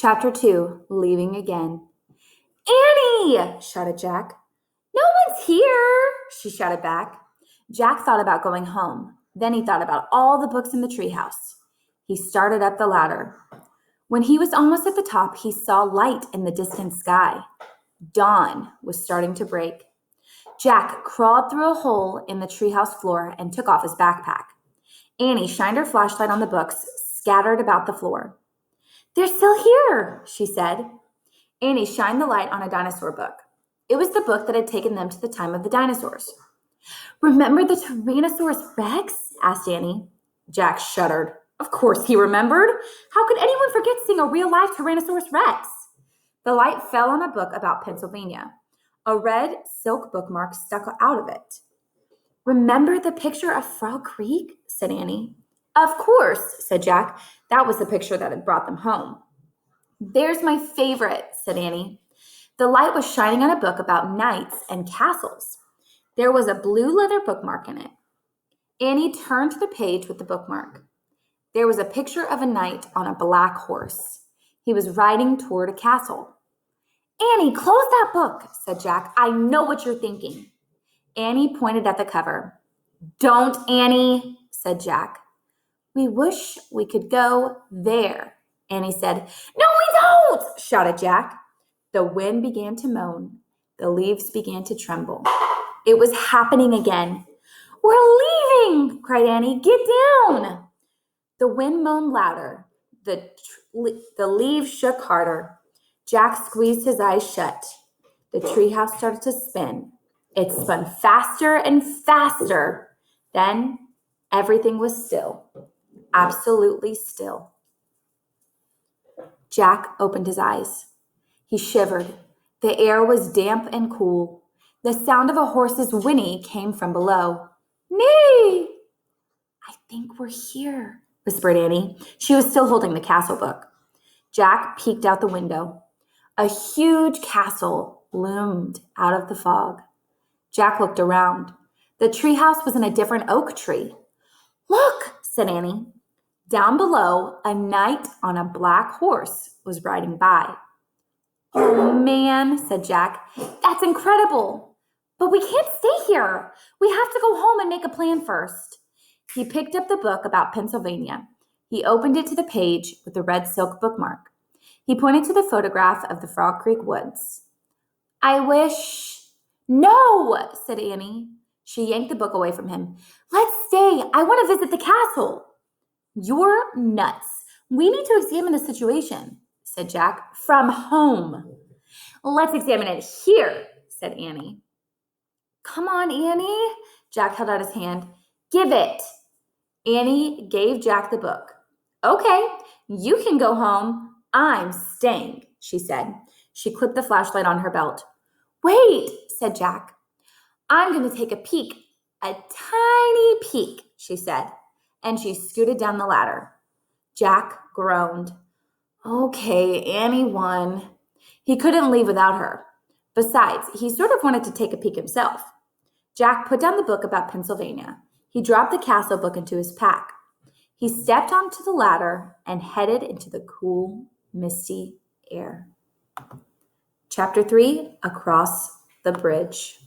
Chapter 2, Leaving Again. Annie! Shouted Jack. No one's here, she shouted back. Jack thought about going home. Then he thought about all the books in the treehouse. He started up the ladder. When he was almost at the top, he saw light in the distant sky. Dawn was starting to break. Jack crawled through a hole in the treehouse floor and took off his backpack. Annie shined her flashlight on the books scattered about the floor. They're still here, she said. Annie shined the light on a dinosaur book. It was the book that had taken them to the time of the dinosaurs. Remember the Tyrannosaurus Rex? Asked Annie. Jack shuddered. Of course he remembered. How could anyone forget seeing a real-life Tyrannosaurus Rex? The light fell on a book about Pennsylvania. A red silk bookmark stuck out of it. Remember the picture of Frog Creek? Said Annie. Of course, said Jack. That was the picture that had brought them home. There's my favorite, said Annie. The light was shining on a book about knights and castles. There was a blue leather bookmark in it. Annie turned to the page with the bookmark. There was a picture of a knight on a black horse. He was riding toward a castle. Annie, close that book, said Jack. I know what you're thinking. Annie pointed at the cover. Don't, Annie, said Jack. We wish we could go there, Annie said. No, we don't, shouted Jack. The wind began to moan. The leaves began to tremble. It was happening again. We're leaving, cried Annie. Get down. The wind moaned louder. The leaves shook harder. Jack squeezed his eyes shut. The treehouse started to spin. It spun faster and faster. Then everything was still. Absolutely still. Jack opened his eyes. He shivered. The air was damp and cool. The sound of a horse's whinny came from below. Neigh! I think we're here, whispered Annie. She was still holding the castle book. Jack peeked out the window. A huge castle loomed out of the fog. Jack looked around. The treehouse was in a different oak tree. Look, said Annie. Down below, a knight on a black horse was riding by. Oh, man, said Jack. That's incredible. But we can't stay here. We have to go home and make a plan first. He picked up the book about Pennsylvania. He opened it to the page with the red silk bookmark. He pointed to the photograph of the Frog Creek woods. I wish... No, said Annie. She yanked the book away from him. Let's stay. I want to visit the castle. You're nuts. We need to examine the situation, said Jack, from home. Let's examine it here, said Annie. Come on, Annie. Jack held out his hand. Give it. Annie gave Jack the book. Okay, you can go home. I'm staying, she said. She clipped the flashlight on her belt. Wait, said Jack. I'm going to take a peek, a tiny peek, she said, and she scooted down the ladder. Jack groaned. Okay, Annie won. He couldn't leave without her. Besides, he sort of wanted to take a peek himself. Jack put down the book about Pennsylvania. He dropped the castle book into his pack. He stepped onto the ladder and headed into the cool, misty air. Chapter 3, Across the Bridge.